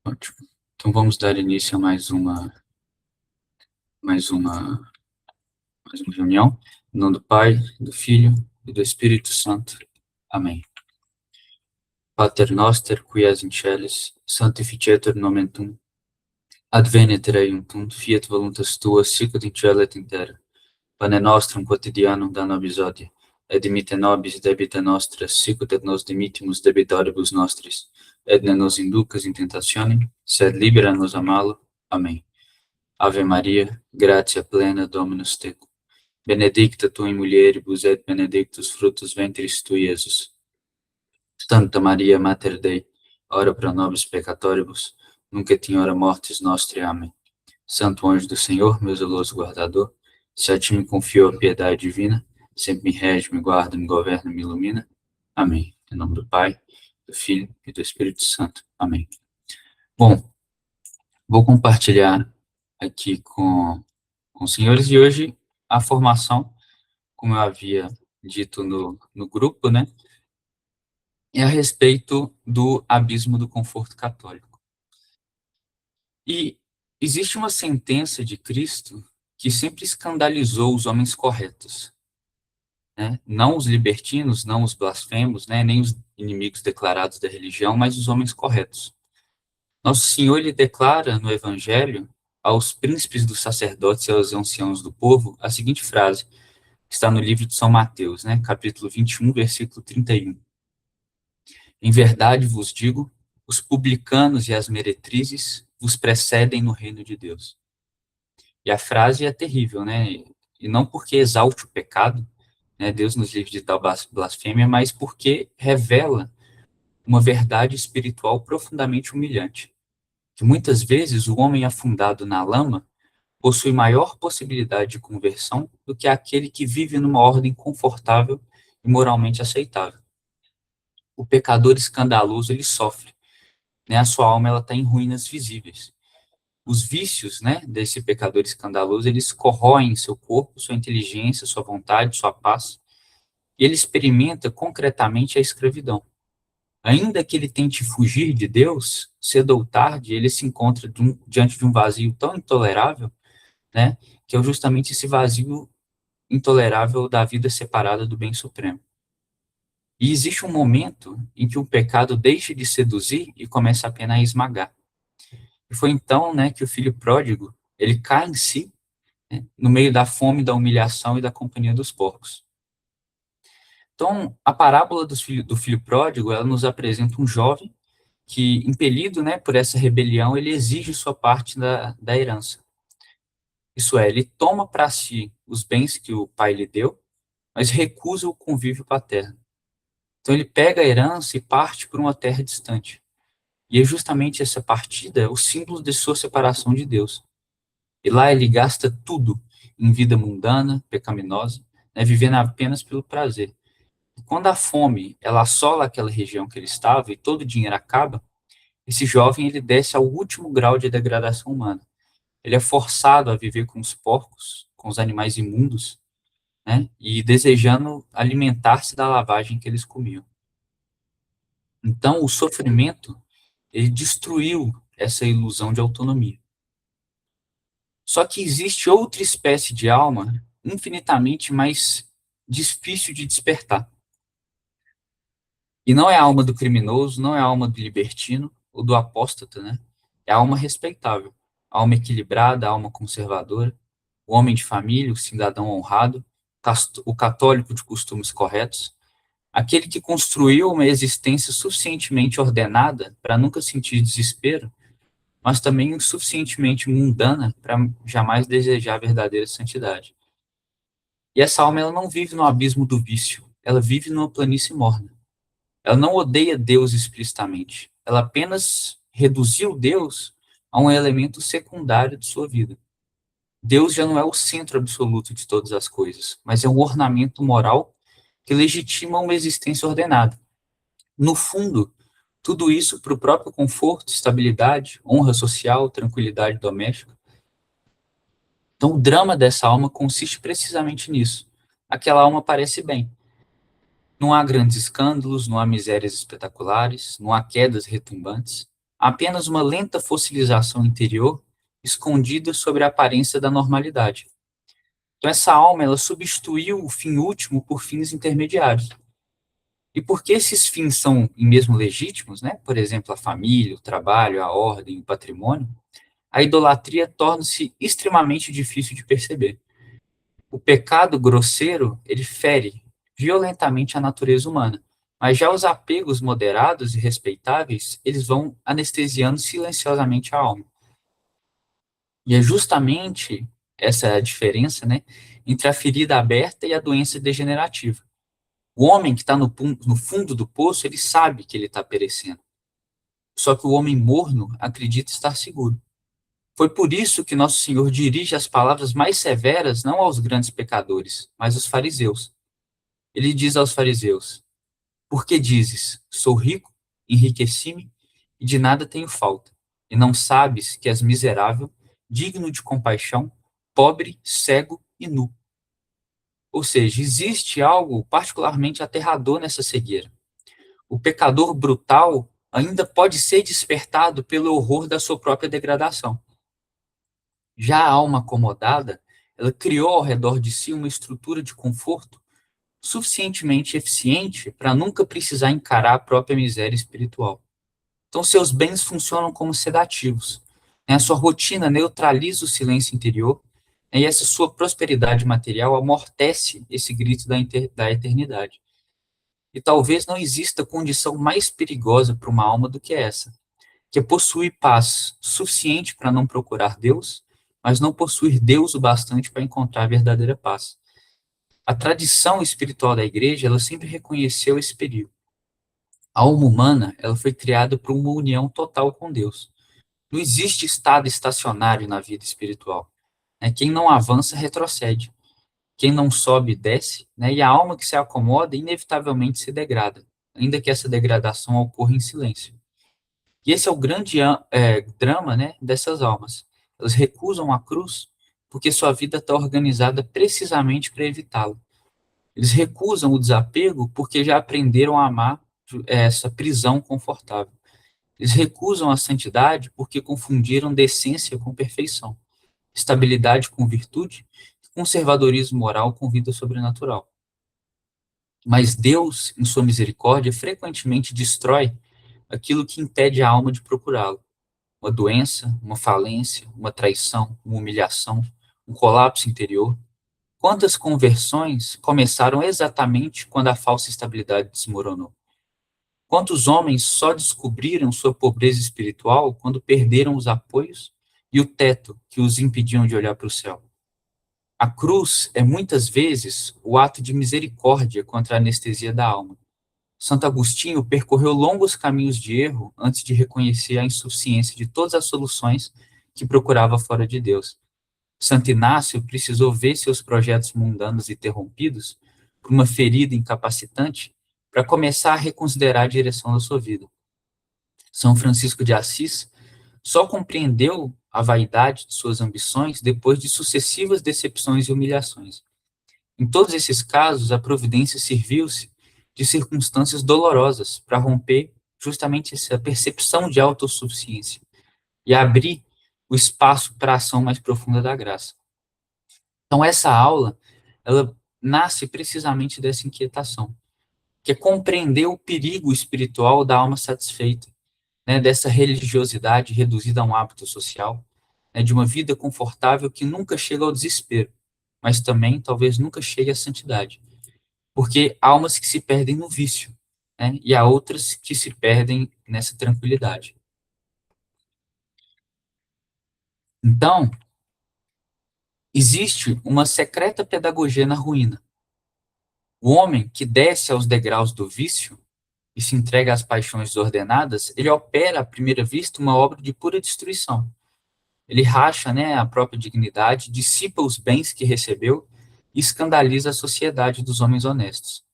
Ótimo. Então vamos dar início a mais uma reunião. Em nome do Pai, do Filho e do Espírito Santo. Amém. Pater noster, qui es in celis, sanctificetur nomen tuum, adveniat regnum tuum, fiat voluntas tua, sicut in cielo et in terra. Pane nostrum quotidianum da nobis hodie, et dimitte nobis debita nostra, sicut et nos dimittimus debitoribus nostris, et ne nos inducas in tentationem, sed libera nos a malo. Amém. Ave Maria, gratia plena, Dominus tecum, benedicta tu in mulieribus et benedictus fructus ventris tui, Iesus. Santa Maria, Mater Dei, ora pro nobis peccatoribus, nunc et in hora mortis nostri. Amém. Santo anjo do Senhor, meu zeloso guardador, se a ti me confio a piedade divina, sempre me rege, me guarda, me governa, me ilumina. Amém. Em nome do Pai, do Filho e do Espírito Santo. Amém. Bom, vou compartilhar aqui com os senhores e hoje a formação, como eu havia dito no grupo, né, é a respeito do abismo do conforto católico. E existe uma sentença de Cristo que sempre escandalizou os homens corretos, né? Não os libertinos, não os blasfemos, né? Nem os inimigos declarados da religião, mas os homens corretos. Nosso Senhor, ele declara no Evangelho aos príncipes dos sacerdotes e aos anciãos do povo a seguinte frase, que está no livro de São Mateus, né? Capítulo 21, versículo 31. Em verdade vos digo, os publicanos e as meretrizes vos precedem no reino de Deus. E a frase é terrível, né? E não porque exalte o pecado, né? Deus nos livre de tal blasfêmia, mas porque revela uma verdade espiritual profundamente humilhante. Que muitas vezes o homem afundado na lama possui maior possibilidade de conversão do que aquele que vive numa ordem confortável e moralmente aceitável. O pecador escandaloso, ele sofre, né? A sua alma ela está em ruínas visíveis. Os vícios, né, desse pecador escandaloso, eles corroem seu corpo, sua inteligência, sua vontade, sua paz, e ele experimenta concretamente a escravidão. Ainda que ele tente fugir de Deus, cedo ou tarde, ele se encontra diante de um vazio tão intolerável, né, que é justamente esse vazio intolerável da vida separada do bem supremo. E existe um momento em que o pecado deixa de seduzir e começa apenas a esmagar. E foi então, né, que o filho pródigo, ele cai em si, né, no meio da fome, da humilhação e da companhia dos porcos. Então, a parábola do filho pródigo, ela nos apresenta um jovem que, impelido, né, por essa rebelião, ele exige sua parte da herança. Isso é, ele toma para si os bens que o pai lhe deu, mas recusa o convívio paterno. Então, ele pega a herança e parte para uma terra distante. E é justamente essa partida o símbolo de sua separação de Deus. E lá ele gasta tudo em vida mundana, pecaminosa, né, vivendo apenas pelo prazer. E quando a fome ela assola aquela região que ele estava e todo o dinheiro acaba, esse jovem ele desce ao último grau de degradação humana. Ele é forçado a viver com os porcos, com os animais imundos, né, e desejando alimentar-se da lavagem que eles comiam. Então, o sofrimento ele destruiu essa ilusão de autonomia. Só que existe outra espécie de alma infinitamente mais difícil de despertar. E não é a alma do criminoso, não é a alma do libertino ou do apóstata, né? É a alma respeitável, a alma equilibrada, a alma conservadora, o homem de família, o cidadão honrado, o católico de costumes corretos, aquele que construiu uma existência suficientemente ordenada para nunca sentir desespero, mas também o suficientemente mundana para jamais desejar a verdadeira santidade. E essa alma ela não vive no abismo do vício, ela vive numa planície morna. Ela não odeia Deus explicitamente, ela apenas reduziu Deus a um elemento secundário de sua vida. Deus já não é o centro absoluto de todas as coisas, mas é um ornamento moral que legitima uma existência ordenada. No fundo, tudo isso para o próprio conforto, estabilidade, honra social, tranquilidade doméstica. Então, o drama dessa alma consiste precisamente nisso. Aquela alma parece bem. Não há grandes escândalos, não há misérias espetaculares, não há quedas retumbantes. apenas uma lenta fossilização interior escondida sobre a aparência da normalidade. Então, essa alma, ela substituiu o fim último por fins intermediários. E porque esses fins são mesmo legítimos, né? Por exemplo, a família, o trabalho, a ordem, o patrimônio, a idolatria torna-se extremamente difícil de perceber. O pecado grosseiro, ele fere violentamente a natureza humana, mas já os apegos moderados e respeitáveis, eles vão anestesiando silenciosamente a alma. E é justamente essa a diferença, né, entre a ferida aberta e a doença degenerativa. O homem que está no fundo do poço, ele sabe que ele está perecendo. Só que o homem morno acredita estar seguro. Foi por isso que Nosso Senhor dirige as palavras mais severas não aos grandes pecadores, mas aos fariseus. Ele diz aos fariseus: por que dizes, sou rico, enriqueci-me e de nada tenho falta, e não sabes que és miserável, digno de compaixão, pobre, cego e nu? Ou seja, existe algo particularmente aterrador nessa cegueira. O pecador brutal ainda pode ser despertado pelo horror da sua própria degradação. Já a alma acomodada, ela criou ao redor de si uma estrutura de conforto suficientemente eficiente para nunca precisar encarar a própria miséria espiritual. Então, seus bens funcionam como sedativos. Né? A sua rotina neutraliza o silêncio interior, né? E essa sua prosperidade material amortece esse grito da eternidade. E talvez não exista condição mais perigosa para uma alma do que essa, que é possuir paz suficiente para não procurar Deus, mas não possuir Deus o bastante para encontrar a verdadeira paz. A tradição espiritual da igreja, ela sempre reconheceu esse perigo. A alma humana, ela foi criada para uma união total com Deus. Não existe estado estacionário na vida espiritual. Né? Quem não avança, retrocede. Quem não sobe, desce. Né? E a alma que se acomoda, inevitavelmente se degrada, ainda que essa degradação ocorra em silêncio. E esse é o grande drama, né, dessas almas. Elas recusam a cruz porque sua vida está organizada precisamente para evitá-la. Eles recusam o desapego porque já aprenderam a amar essa prisão confortável. Eles recusam a santidade porque confundiram decência com perfeição, estabilidade com virtude, conservadorismo moral com vida sobrenatural. Mas Deus, em sua misericórdia, frequentemente destrói aquilo que impede a alma de procurá-lo. Uma doença, uma falência, uma traição, uma humilhação, um colapso interior. Quantas conversões começaram exatamente quando a falsa estabilidade desmoronou? Quantos homens só descobriram sua pobreza espiritual quando perderam os apoios e o teto que os impediam de olhar para o céu? A cruz é muitas vezes o ato de misericórdia contra a anestesia da alma. Santo Agostinho percorreu longos caminhos de erro antes de reconhecer a insuficiência de todas as soluções que procurava fora de Deus. Santo Inácio precisou ver seus projetos mundanos interrompidos por uma ferida incapacitante para começar a reconsiderar a direção da sua vida. São Francisco de Assis só compreendeu a vaidade de suas ambições depois de sucessivas decepções e humilhações. Em todos esses casos, a providência serviu-se de circunstâncias dolorosas para romper justamente essa percepção de autossuficiência e abrir o espaço para a ação mais profunda da graça. Então, essa aula, ela nasce precisamente dessa inquietação, que é compreender o perigo espiritual da alma satisfeita, né, dessa religiosidade reduzida a um hábito social, né, de uma vida confortável que nunca chega ao desespero, mas também talvez nunca chegue à santidade. Porque há almas que se perdem no vício, né, e há outras que se perdem nessa tranquilidade. Então, existe uma secreta pedagogia na ruína. O homem que desce aos degraus do vício e se entrega às paixões desordenadas, ele opera, à primeira vista, uma obra de pura destruição. Ele racha, né, a própria dignidade, dissipa os bens que recebeu e escandaliza a sociedade dos homens honestos.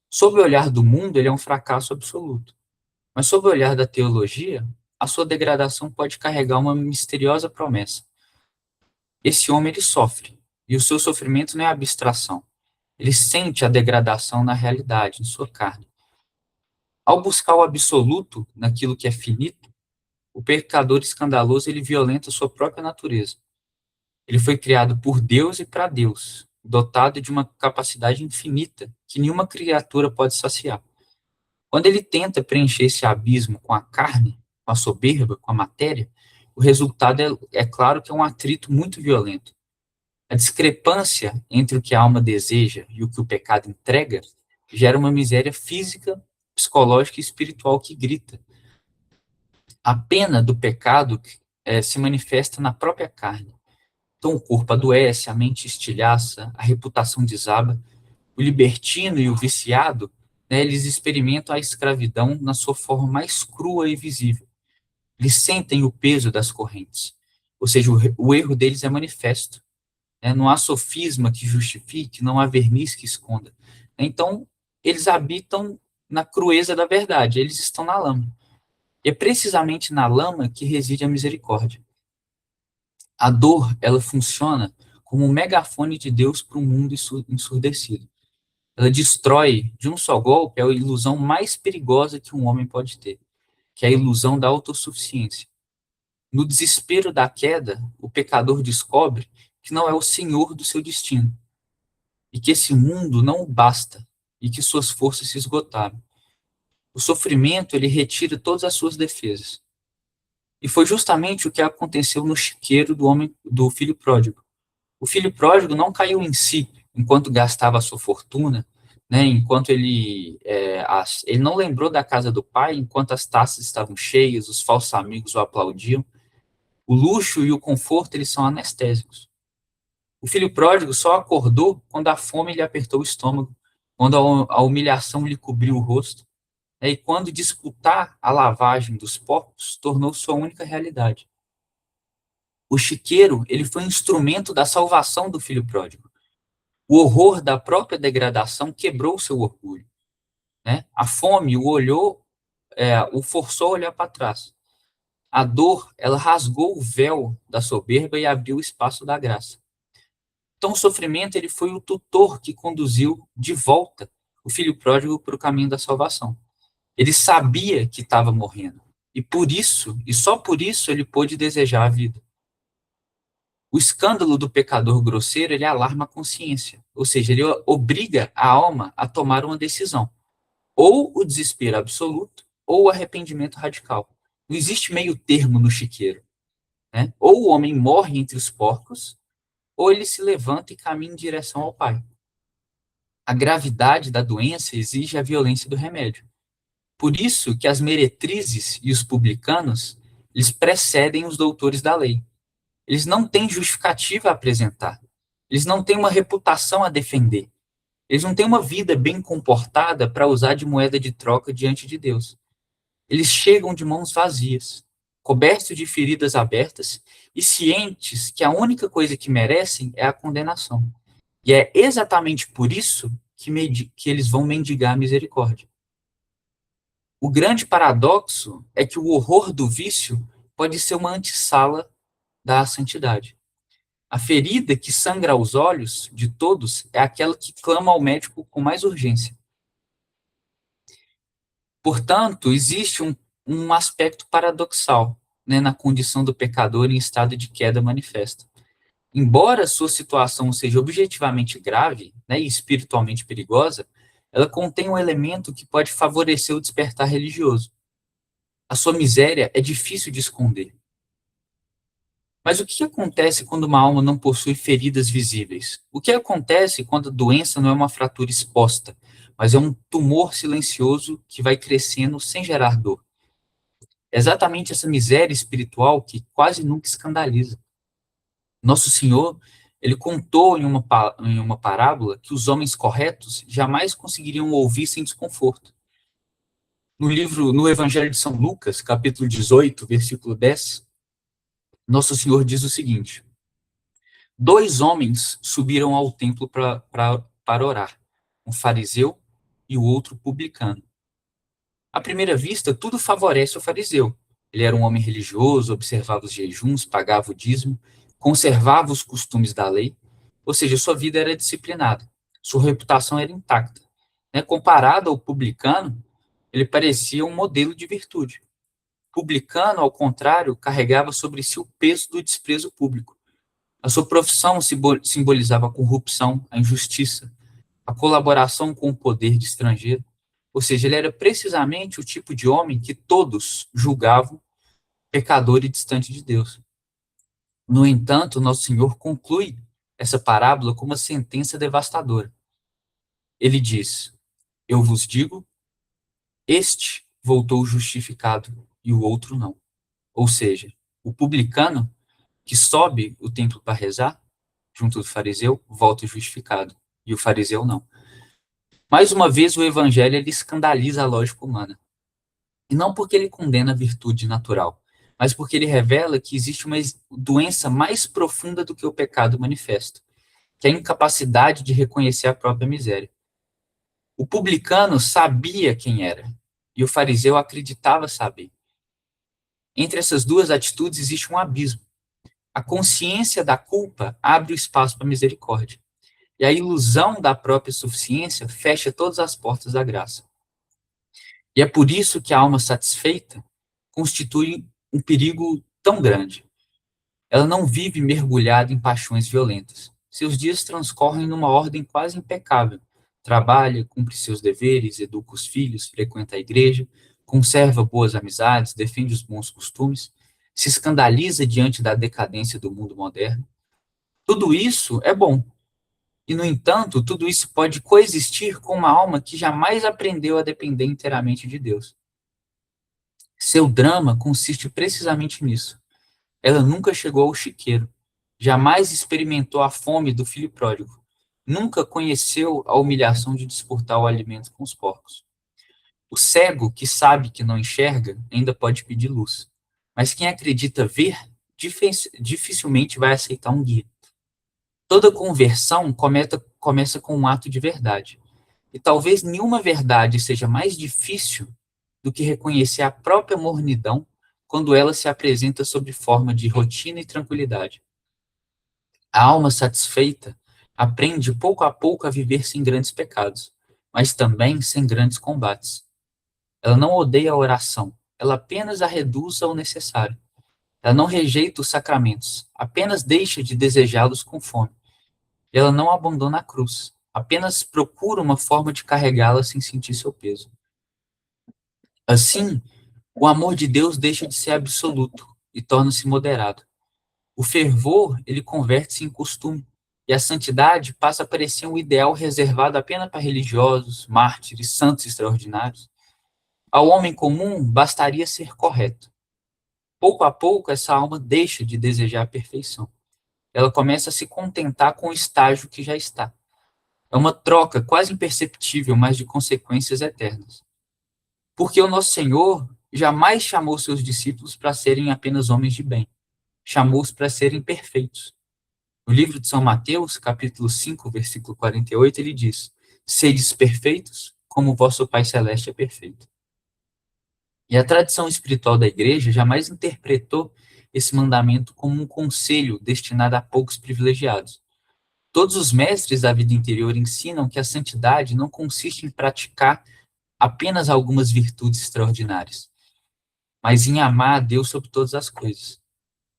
Sob o olhar do mundo, ele é um fracasso absoluto. Mas sob o olhar da teologia, a sua degradação pode carregar uma misteriosa promessa. Esse homem, ele sofre, e o seu sofrimento não é abstração. Ele sente a degradação na realidade, em sua carne. Ao buscar o absoluto naquilo que é finito, O pecador escandaloso, ele violenta sua própria natureza. Ele foi criado por Deus e para Deus, dotado de uma capacidade infinita que nenhuma criatura pode saciar. Quando ele tenta preencher esse abismo com a carne, com a soberba, com a matéria, o resultado é claro que é um atrito muito violento. A discrepância entre o que a alma deseja e o que o pecado entrega gera uma miséria física, psicológica e espiritual que grita. A pena do pecado se manifesta na própria carne. Então o corpo adoece, a mente estilhaça, a reputação desaba. O libertino e o viciado, né, eles experimentam a escravidão na sua forma mais crua e visível. Eles sentem o peso das correntes. Ou seja, o erro deles é manifesto. Né? Não há sofisma que justifique, não há verniz que esconda. Então, eles habitam na crueza da verdade, eles estão na lama. E é precisamente na lama que reside a misericórdia. A dor, ela funciona como um megafone de Deus para um mundo ensurdecido. Ela destrói, de um só golpe, a ilusão mais perigosa que um homem pode ter, que é a ilusão da autossuficiência. No desespero da queda, o pecador descobre que não é o senhor do seu destino, e que esse mundo não o basta, e que suas forças se esgotaram. O sofrimento, ele retira todas as suas defesas. E foi justamente o que aconteceu no chiqueiro do filho pródigo. O filho pródigo não caiu em si enquanto gastava a sua fortuna, né, enquanto ele não lembrou da casa do pai enquanto as taças estavam cheias, os falsos amigos o aplaudiam. O luxo e o conforto, eles são anestésicos. O filho pródigo só acordou quando a fome lhe apertou o estômago, quando a humilhação lhe cobriu o rosto, né, e quando disputar a lavagem dos porcos tornou sua única realidade. O chiqueiro, ele foi instrumento da salvação do filho pródigo. O horror da própria degradação quebrou seu orgulho. Né? A fome o forçou a olhar para trás. A dor, ela rasgou o véu da soberba e abriu o espaço da graça. Então, o sofrimento, ele foi o tutor que conduziu de volta o filho pródigo para o caminho da salvação. Ele sabia que estava morrendo. E por isso, e só por isso, ele pôde desejar a vida. O escândalo do pecador grosseiro, ele alarma a consciência. Ou seja, ele obriga a alma a tomar uma decisão. Ou o desespero absoluto, ou o arrependimento radical. Não existe meio termo no chiqueiro. Né? Ou o homem morre entre os porcos, ou ele se levanta e caminha em direção ao Pai. A gravidade da doença exige a violência do remédio. Por isso que as meretrizes e os publicanos, eles precedem os doutores da lei. Eles não têm justificativa a apresentar. Eles não têm uma reputação a defender. Eles não têm uma vida bem comportada para usar de moeda de troca diante de Deus. Eles chegam de mãos vazias, cobertos de feridas abertas e cientes que a única coisa que merecem é a condenação. E é exatamente por isso que eles vão mendigar a misericórdia. O grande paradoxo é que o horror do vício pode ser uma antessala da santidade. A ferida que sangra aos olhos de todos é aquela que clama ao médico com mais urgência. Portanto, existe um aspecto paradoxal, né, na condição do pecador em estado de queda manifesta. Embora sua situação seja objetivamente grave, né, e espiritualmente perigosa, ela contém um elemento que pode favorecer o despertar religioso. A sua miséria é difícil de esconder. Mas o que acontece quando uma alma não possui feridas visíveis? O que acontece quando a doença não é uma fratura exposta, mas é um tumor silencioso que vai crescendo sem gerar dor? É exatamente essa miséria espiritual que quase nunca escandaliza. Nosso Senhor, ele contou em uma parábola que os homens corretos jamais conseguiriam ouvir sem desconforto. No Evangelho de São Lucas, capítulo 18, versículo 10, Nosso Senhor diz o seguinte: dois homens subiram ao templo para orar, um fariseu e o outro publicano. À primeira vista, tudo favorece o fariseu. Ele era um homem religioso, observava os jejuns, pagava o dízimo, conservava os costumes da lei, ou seja, sua vida era disciplinada, sua reputação era intacta. Né? Comparado ao publicano, ele parecia um modelo de virtude. publicano, ao contrário, carregava sobre si o peso do desprezo público. A sua profissão simbolizava a corrupção, a injustiça, a colaboração com o poder de estrangeiro. Ou seja, ele era precisamente o tipo de homem que todos julgavam pecador e distante de Deus. No entanto, nosso Senhor conclui essa parábola com uma sentença devastadora. Ele diz: eu vos digo, este voltou justificado e o outro não. Ou seja, o publicano que sobe o templo para rezar, junto do fariseu, volta justificado, e o fariseu não. Mais uma vez, o evangelho ele escandaliza a lógica humana. E não porque ele condena a virtude natural, mas porque ele revela que existe uma doença mais profunda do que o pecado manifesto, que é a incapacidade de reconhecer a própria miséria. O publicano sabia quem era, e o fariseu acreditava saber. Entre essas duas atitudes existe um abismo. A consciência da culpa abre o espaço para a misericórdia, e a ilusão da própria suficiência fecha todas as portas da graça. E é por isso que a alma satisfeita constitui um perigo tão grande. Ela não vive mergulhada em paixões violentas. Seus dias transcorrem numa ordem quase impecável. Trabalha, cumpre seus deveres, educa os filhos, frequenta a igreja, conserva boas amizades, defende os bons costumes, se escandaliza diante da decadência do mundo moderno. Tudo isso é bom. E, no entanto, tudo isso pode coexistir com uma alma que jamais aprendeu a depender inteiramente de Deus. Seu drama consiste precisamente nisso. Ela nunca chegou ao chiqueiro, jamais experimentou a fome do filho pródigo, nunca conheceu a humilhação de disputar o alimento com os porcos. O cego, que sabe que não enxerga, ainda pode pedir luz, mas quem acredita ver, dificilmente vai aceitar um guia. Toda conversão começa com um ato de verdade, e talvez nenhuma verdade seja mais difícil do que reconhecer a própria mornidão quando ela se apresenta sob forma de rotina e tranquilidade. A alma satisfeita aprende pouco a pouco a viver sem grandes pecados, mas também sem grandes combates. Ela não odeia a oração, ela apenas a reduz ao necessário. Ela não rejeita os sacramentos, apenas deixa de desejá-los com fome. Ela não abandona a cruz, apenas procura uma forma de carregá-la sem sentir seu peso. Assim, o amor de Deus deixa de ser absoluto e torna-se moderado. O fervor, ele converte-se em costume, e a santidade passa a parecer um ideal reservado apenas para religiosos, mártires, santos extraordinários. Ao homem comum, bastaria ser correto. Pouco a pouco, essa alma deixa de desejar a perfeição. Ela começa a se contentar com o estágio que já está. É uma troca quase imperceptível, mas de consequências eternas. Porque o nosso Senhor jamais chamou seus discípulos para serem apenas homens de bem. Chamou-os para serem perfeitos. No livro de São Mateus, capítulo 5, versículo 48, ele diz: sedes perfeitos, como vosso Pai Celeste é perfeito. E a tradição espiritual da Igreja jamais interpretou esse mandamento como um conselho destinado a poucos privilegiados. Todos os mestres da vida interior ensinam que a santidade não consiste em praticar apenas algumas virtudes extraordinárias, mas em amar a Deus sobre todas as coisas.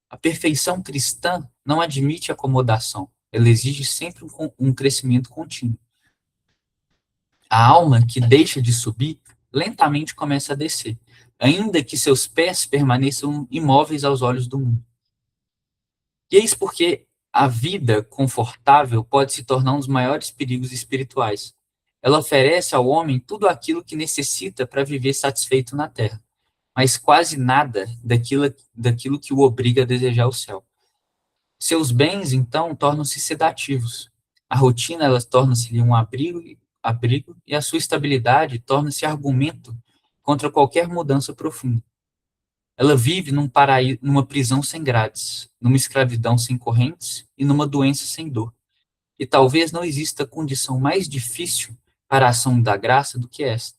A perfeição cristã não admite acomodação, ela exige sempre um crescimento contínuo. A alma que deixa de subir, lentamente começa a descer, ainda que seus pés permaneçam imóveis aos olhos do mundo. E eis porque a vida confortável pode se tornar um dos maiores perigos espirituais. Ela oferece ao homem tudo aquilo que necessita para viver satisfeito na terra, mas quase nada daquilo que o obriga a desejar o céu. Seus bens, então, tornam-se sedativos. A rotina, ela torna-se um abrigo e a sua estabilidade torna-se argumento contra qualquer mudança profunda. Ela vive numa prisão sem grades, numa escravidão sem correntes e numa doença sem dor. E talvez não exista condição mais difícil para a ação da graça do que esta.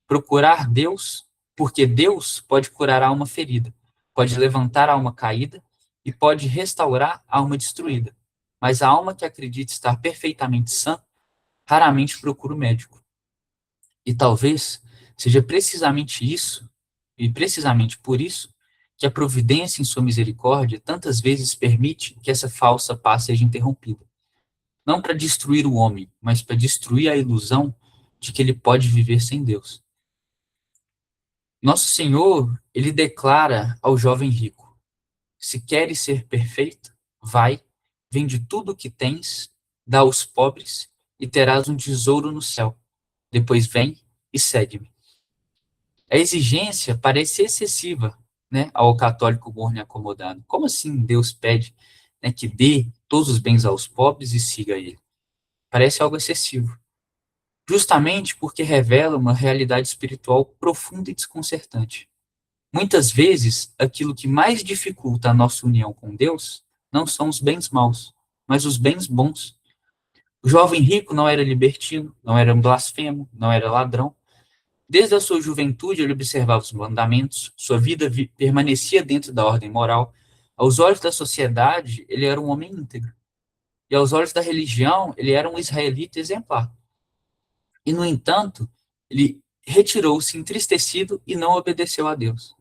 Procurar Deus, porque Deus pode curar a alma ferida, pode levantar a alma caída e pode restaurar a alma destruída. Mas a alma que acredita estar perfeitamente sã, raramente procura o médico. E talvez seja precisamente isso e precisamente por isso, que a providência, em sua misericórdia, tantas vezes permite que essa falsa paz seja interrompida. Não para destruir o homem, mas para destruir a ilusão de que ele pode viver sem Deus. Nosso Senhor, ele declara ao jovem rico: se queres ser perfeito, vai, vende tudo o que tens, dá aos pobres e terás um tesouro no céu. Depois vem e segue-me. A exigência parece excessiva, né, ao católico morno e acomodado. Como assim Deus pede, né, que dê todos os bens aos pobres e siga ele? Parece algo excessivo. Justamente porque revela uma realidade espiritual profunda e desconcertante. Muitas vezes, aquilo que mais dificulta a nossa união com Deus não são os bens maus, mas os bens bons. O jovem rico não era libertino, não era blasfemo, não era ladrão. Desde a sua juventude, ele observava os mandamentos, sua vida permanecia dentro da ordem moral. Aos olhos da sociedade, ele era um homem íntegro. E aos olhos da religião, ele era um israelita exemplar. E, no entanto, ele retirou-se entristecido e não obedeceu a Deus.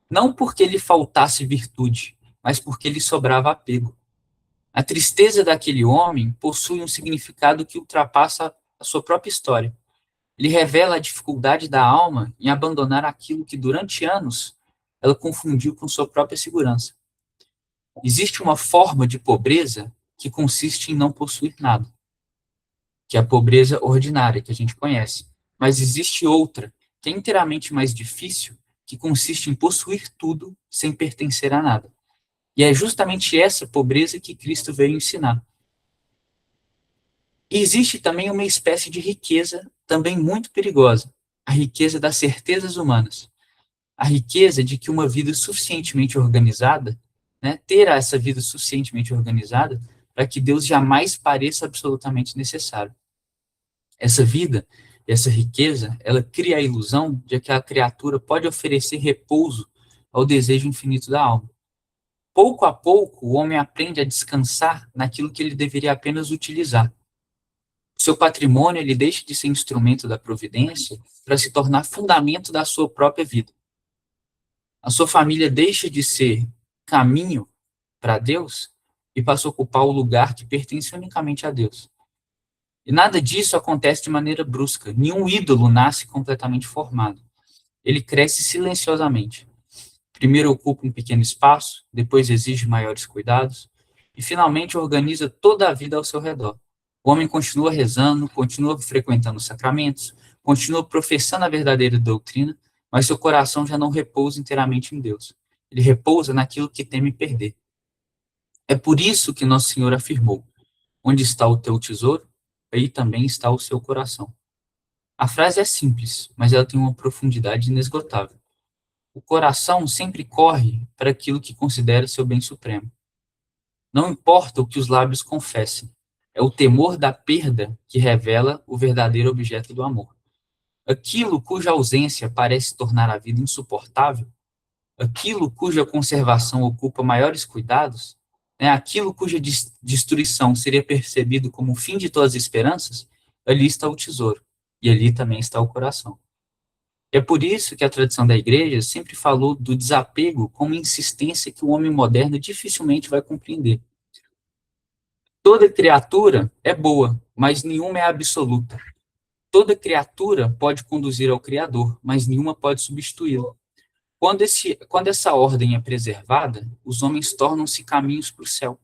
Não porque lhe faltasse virtude, mas porque lhe sobrava apego. A tristeza daquele homem possui um significado que ultrapassa a sua própria história. Ele revela a dificuldade da alma em abandonar aquilo que durante anos ela confundiu com sua própria segurança. Existe uma forma de pobreza que consiste em não possuir nada, que é a pobreza ordinária, que a gente conhece. Mas existe outra, que é inteiramente mais difícil, que consiste em possuir tudo sem pertencer a nada. E é justamente essa pobreza que Cristo veio ensinar. E existe também uma espécie de riqueza também muito perigosa, a riqueza das certezas humanas. A riqueza de que uma vida suficientemente organizada, né, ter essa vida suficientemente organizada para que Deus jamais pareça absolutamente necessário. Essa vida, essa riqueza, ela cria a ilusão de que a criatura pode oferecer repouso ao desejo infinito da alma. Pouco a pouco, o homem aprende a descansar naquilo que ele deveria apenas utilizar. Seu patrimônio, ele deixa de ser instrumento da providência para se tornar fundamento da sua própria vida. A sua família deixa de ser caminho para Deus e passa a ocupar o lugar que pertence unicamente a Deus. E nada disso acontece de maneira brusca. Nenhum ídolo nasce completamente formado. Ele cresce silenciosamente. Primeiro ocupa um pequeno espaço, depois exige maiores cuidados e finalmente organiza toda a vida ao seu redor. O homem continua rezando, continua frequentando os sacramentos, continua professando a verdadeira doutrina, mas seu coração já não repousa inteiramente em Deus. Ele repousa naquilo que teme perder. É por isso que Nosso Senhor afirmou: onde está o teu tesouro, aí também está o seu coração. A frase é simples, mas ela tem uma profundidade inesgotável. O coração sempre corre para aquilo que considera seu bem supremo. Não importa o que os lábios confessem, é o temor da perda que revela o verdadeiro objeto do amor. Aquilo cuja ausência parece tornar a vida insuportável, aquilo cuja conservação ocupa maiores cuidados, né, aquilo cuja destruição seria percebido como o fim de todas as esperanças, ali está o tesouro, e ali também está o coração. É por isso que a tradição da igreja sempre falou do desapego como insistência que o homem moderno dificilmente vai compreender. Toda criatura é boa, mas nenhuma é absoluta. Toda criatura pode conduzir ao Criador, mas nenhuma pode substituí-lo. Quando essa ordem é preservada, os homens tornam-se caminhos para o céu.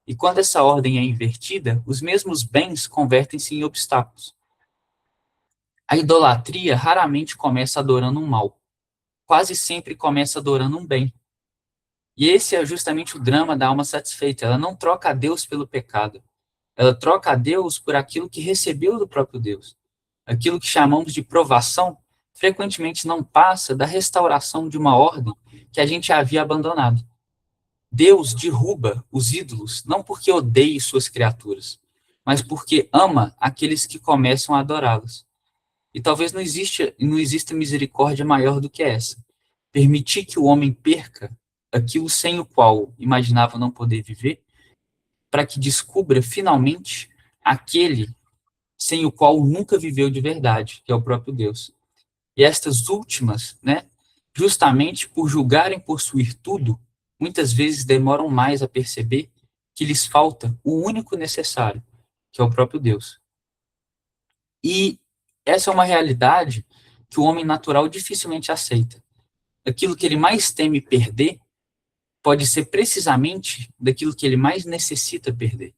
E quando essa ordem é invertida, os mesmos bens convertem-se em obstáculos. A idolatria raramente começa adorando um mal. Quase sempre começa adorando um bem. E esse é justamente o drama da alma satisfeita. Ela não troca a Deus pelo pecado. Ela troca a Deus por aquilo que recebeu do próprio Deus. Aquilo que chamamos de provação, frequentemente não passa da restauração de uma ordem que a gente havia abandonado. Deus derruba os ídolos não porque odeie suas criaturas, mas porque ama aqueles que começam a adorá-los. E talvez não exista misericórdia maior do que essa. Permitir que o homem perca aquilo sem o qual imaginava não poder viver, para que descubra finalmente aquele sem o qual nunca viveu de verdade, que é o próprio Deus. E estas últimas, né, justamente por julgarem possuir tudo, muitas vezes demoram mais a perceber que lhes falta o único necessário, que é o próprio Deus. E essa é uma realidade que o homem natural dificilmente aceita. Aquilo que ele mais teme perder pode ser precisamente daquilo que ele mais necessita perder.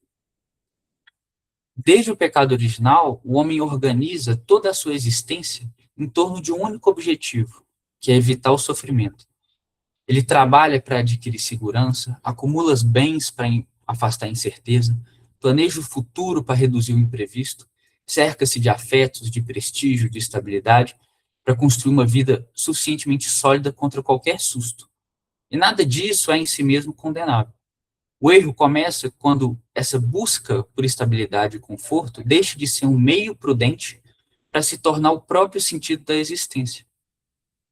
Desde o pecado original, o homem organiza toda a sua existência em torno de um único objetivo, que é evitar o sofrimento. Ele trabalha para adquirir segurança, acumula os bens para afastar a incerteza, planeja o futuro para reduzir o imprevisto, cerca-se de afetos, de prestígio, de estabilidade, para construir uma vida suficientemente sólida contra qualquer susto. E nada disso é em si mesmo condenável. O erro começa quando essa busca por estabilidade e conforto deixa de ser um meio prudente para se tornar o próprio sentido da existência.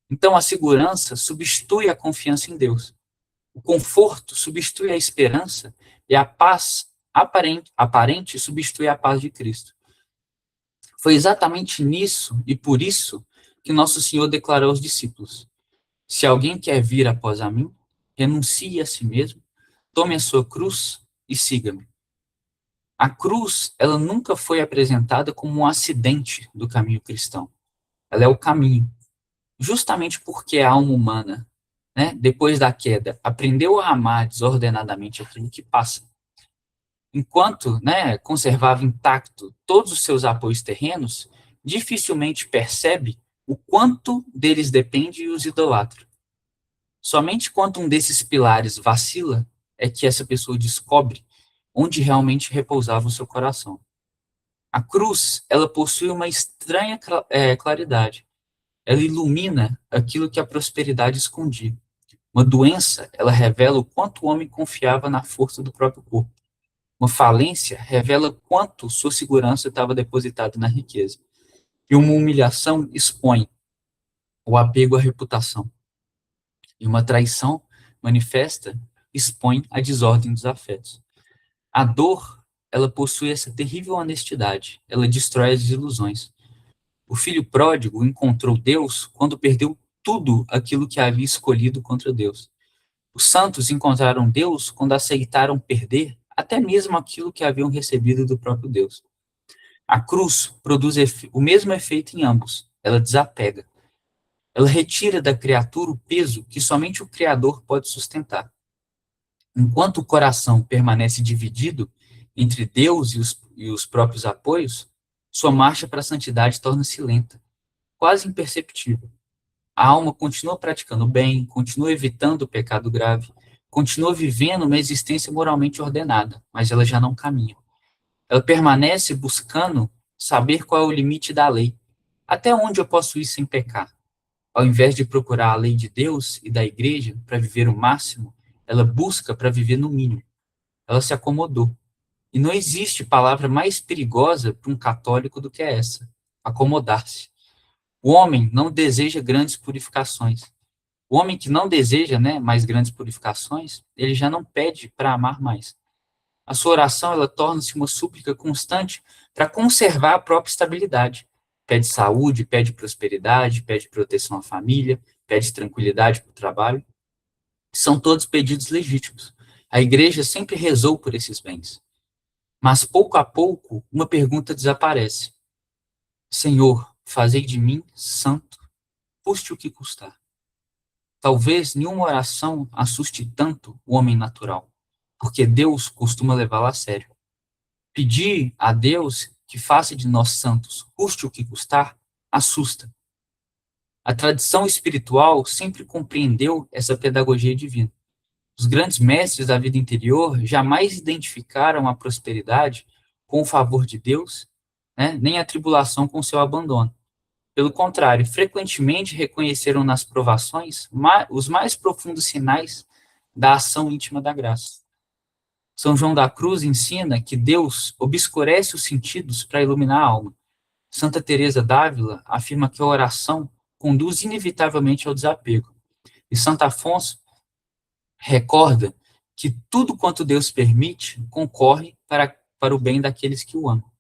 Então, a segurança substitui a confiança em Deus. O conforto substitui a esperança e a paz aparente substitui a paz de Cristo. Foi exatamente nisso e por isso que nosso Senhor declarou aos discípulos: se alguém quer vir após a mim, renuncie a si mesmo, tome a sua cruz e siga-me. A cruz, ela nunca foi apresentada como um acidente do caminho cristão. Ela é o caminho. Justamente porque a alma humana, né, depois da queda, aprendeu a amar desordenadamente aquilo que passa. Enquanto, né, conservava intacto todos os seus apoios terrenos, dificilmente percebe o quanto deles depende e os idolatra. Somente quando um desses pilares vacila é que essa pessoa descobre onde realmente repousava o seu coração. A cruz, ela possui uma estranha claridade. Ela ilumina aquilo que a prosperidade escondia. Uma doença, ela revela o quanto o homem confiava na força do próprio corpo. Uma falência revela quanto sua segurança estava depositada na riqueza. E uma humilhação expõe o apego à reputação. E uma traição manifesta expõe a desordem dos afetos. A dor, ela possui essa terrível honestidade. Ela destrói as ilusões. O filho pródigo encontrou Deus quando perdeu tudo aquilo que havia escolhido contra Deus. Os santos encontraram Deus quando aceitaram perder até mesmo aquilo que haviam recebido do próprio Deus. A cruz produz o mesmo efeito em ambos. Ela desapega. Ela retira da criatura o peso que somente o Criador pode sustentar. Enquanto o coração permanece dividido entre Deus e os próprios apoios, sua marcha para a santidade torna-se lenta, quase imperceptível. A alma continua praticando o bem, continua evitando o pecado grave, continua vivendo uma existência moralmente ordenada, mas ela já não caminha. Ela permanece buscando saber qual é o limite da lei, até onde eu posso ir sem pecar. Ao invés de procurar a lei de Deus e da igreja para viver o máximo, ela busca para viver no mínimo. Ela se acomodou. E não existe palavra mais perigosa para um católico do que essa: acomodar-se. O homem não deseja grandes purificações. O homem que não deseja, né, mais grandes purificações, ele já não pede para amar mais. A sua oração, ela torna-se uma súplica constante para conservar a própria estabilidade. Pede saúde, pede prosperidade, pede proteção à família, pede tranquilidade para o trabalho. São todos pedidos legítimos. A igreja sempre rezou por esses bens. Mas pouco a pouco, uma pergunta desaparece: Senhor, fazei de mim santo, custe o que custar. Talvez nenhuma oração assuste tanto o homem natural, porque Deus costuma levá-la a sério. Pedir a Deus que faça de nós santos, custe o que custar, assusta. A tradição espiritual sempre compreendeu essa pedagogia divina. Os grandes mestres da vida interior jamais identificaram a prosperidade com o favor de Deus, né, nem a tribulação com seu abandono. Pelo contrário, frequentemente reconheceram nas provações os mais profundos sinais da ação íntima da graça. São João da Cruz ensina que Deus obscurece os sentidos para iluminar a alma. Santa Teresa d'Ávila afirma que a oração conduz inevitavelmente ao desapego. E Santo Afonso recorda que tudo quanto Deus permite concorre para o bem daqueles que o amam.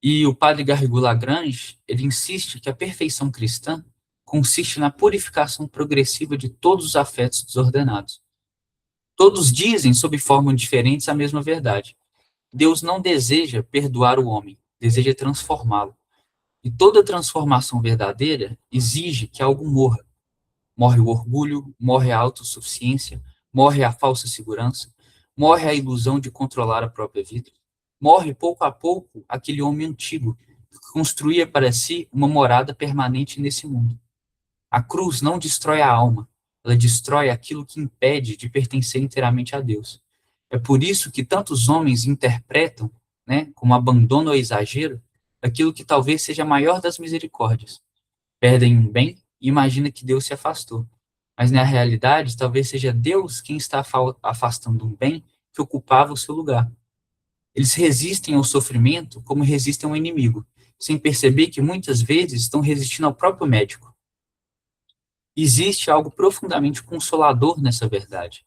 E o padre Garrigou Lagrange, ele insiste que a perfeição cristã consiste na purificação progressiva de todos os afetos desordenados. Todos dizem, sob formas diferentes, a mesma verdade. Deus não deseja perdoar o homem, deseja transformá-lo. E toda transformação verdadeira exige que algo morra. Morre o orgulho, morre a autossuficiência, morre a falsa segurança, morre a ilusão de controlar a própria vida. Morre pouco a pouco aquele homem antigo que construía para si uma morada permanente nesse mundo. A cruz não destrói a alma, ela destrói aquilo que impede de pertencer inteiramente a Deus. É por isso que tantos homens interpretam, né, como abandono ou exagero, aquilo que talvez seja a maior das misericórdias. Perdem um bem e imaginam que Deus se afastou. Mas na realidade, talvez seja Deus quem está afastando um bem que ocupava o seu lugar. Eles resistem ao sofrimento como resistem ao inimigo, sem perceber que muitas vezes estão resistindo ao próprio médico. Existe algo profundamente consolador nessa verdade.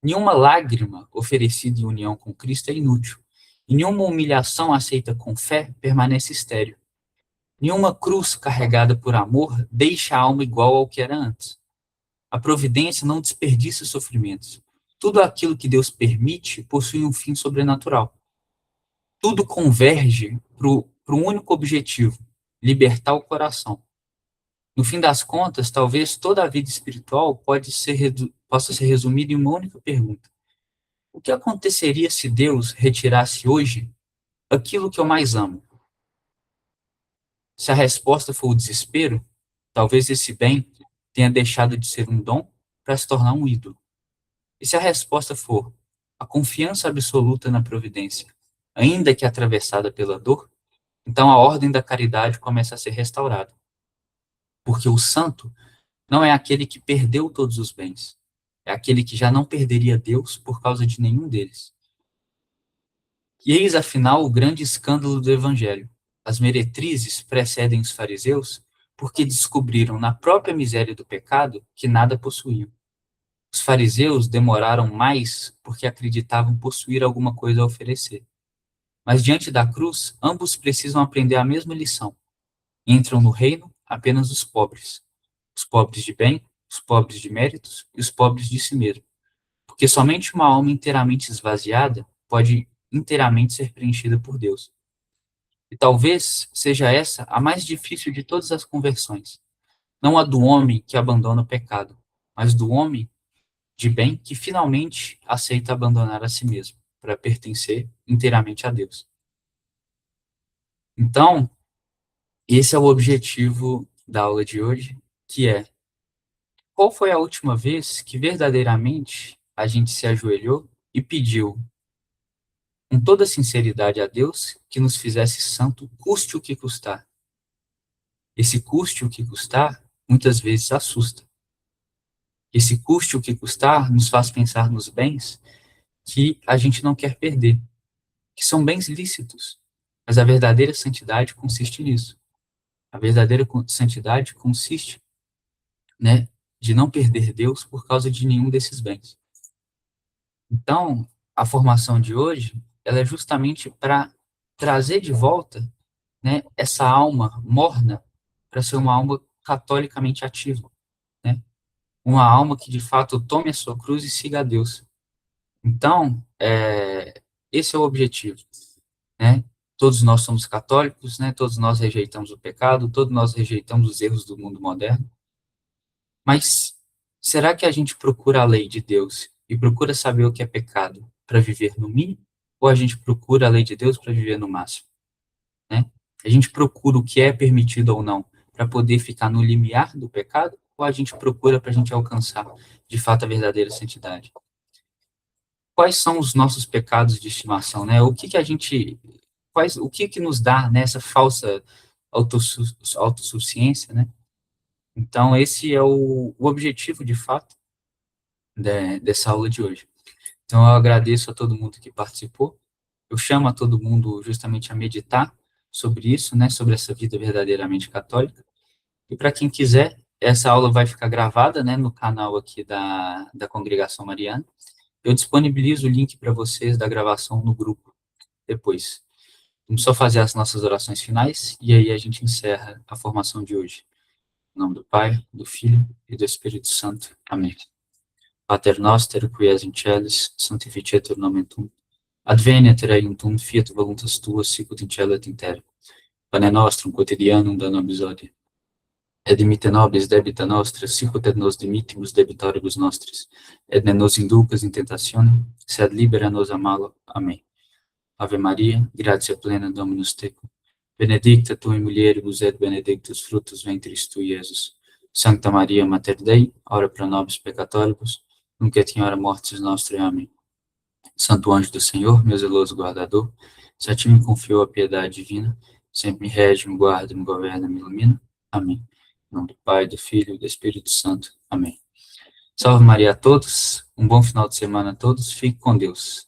Nenhuma lágrima oferecida em união com Cristo é inútil, e nenhuma humilhação aceita com fé permanece estéril. Nenhuma cruz carregada por amor deixa a alma igual ao que era antes. A providência não desperdiça sofrimentos. Tudo aquilo que Deus permite possui um fim sobrenatural. Tudo converge para o único objetivo: libertar o coração. No fim das contas, talvez toda a vida espiritual possa ser resumida em uma única pergunta: o que aconteceria se Deus retirasse hoje aquilo que eu mais amo? Se a resposta for o desespero, talvez esse bem tenha deixado de ser um dom para se tornar um ídolo. E se a resposta for a confiança absoluta na providência, ainda que atravessada pela dor, então a ordem da caridade começa a ser restaurada. Porque o santo não é aquele que perdeu todos os bens, é aquele que já não perderia Deus por causa de nenhum deles. E eis, afinal, o grande escândalo do Evangelho. As meretrizes precedem os fariseus porque descobriram na própria miséria do pecado que nada possuíam. Os fariseus demoraram mais porque acreditavam possuir alguma coisa a oferecer. Mas diante da cruz, ambos precisam aprender a mesma lição. Entram no reino apenas os pobres de bem, os pobres de méritos e os pobres de si mesmo. Porque somente uma alma inteiramente esvaziada pode inteiramente ser preenchida por Deus. E talvez seja essa a mais difícil de todas as conversões. Não a do homem que abandona o pecado, mas do homem de bem que finalmente aceita abandonar a si mesmo para pertencer inteiramente a Deus. Então, esse é o objetivo da aula de hoje, que é: qual foi a última vez que verdadeiramente a gente se ajoelhou e pediu com toda sinceridade a Deus que nos fizesse santo, custe o que custar? Esse custe o que custar muitas vezes assusta. Esse custe o que custar nos faz pensar nos bens que a gente não quer perder, que são bens lícitos. Mas a verdadeira santidade consiste nisso. A verdadeira santidade consiste, né, de não perder Deus por causa de nenhum desses bens. Então, a formação de hoje, ela é justamente para trazer de volta, né, essa alma morna para ser uma alma catolicamente ativa, né? Uma alma que de fato tome a sua cruz e siga a Deus. Então, esse é o objetivo, né? Todos nós somos católicos, né? Todos nós rejeitamos o pecado, todos nós rejeitamos os erros do mundo moderno. Mas será que a gente procura a lei de Deus e procura saber o que é pecado para viver no mínimo? Ou a gente procura a lei de Deus para viver no máximo, né? A gente procura o que é permitido ou não para poder ficar no limiar do pecado? Ou a gente procura para a gente alcançar, de fato, a verdadeira santidade? Quais são os nossos pecados de estimação, né? O que nos dá nessa falsa autossuficiência, né? Então, esse é o objetivo, de fato, dessa aula de hoje. Então, eu agradeço a todo mundo que participou. Eu chamo a todo mundo justamente a meditar sobre isso, né? Sobre essa vida verdadeiramente católica. E para quem quiser, essa aula vai ficar gravada, né? No canal aqui da Congregação Mariana. Eu disponibilizo o link para vocês da gravação no grupo depois. Vamos só fazer as nossas orações finais e aí a gente encerra a formação de hoje. Em nome do Pai, do Filho e do Espírito Santo. Amém. Pater noster, qui es in celis, sanctificetur nomen tuum. Adveniat regnum fiat voluntas tua, sicut in cielo et in terra. Pane nostrum quotidianum da nobis hodie. Et dimitte nobis debita nostra, sicut et nos dimittimus debitoribus nostris. Et ne nos inducas in tentationem, sed libera nos a malo. Amém. Ave Maria, gratia plena, Dominus tecum. Benedicta tu in mulieribus et benedictus fructus ventris tui, Iesus. Sancta Maria, Mater Dei, ora pro nobis peccatoribus, nunc et in hora mortis nostrae. Amém. Santo anjo do Senhor, meu zeloso guardador, se a ti me confiou a piedade divina, sempre me rege, me guarda, me governa, me ilumina. Amém. Em nome do Pai, do Filho e do Espírito Santo. Amém. Salve Maria a todos, um bom final de semana a todos, fique com Deus.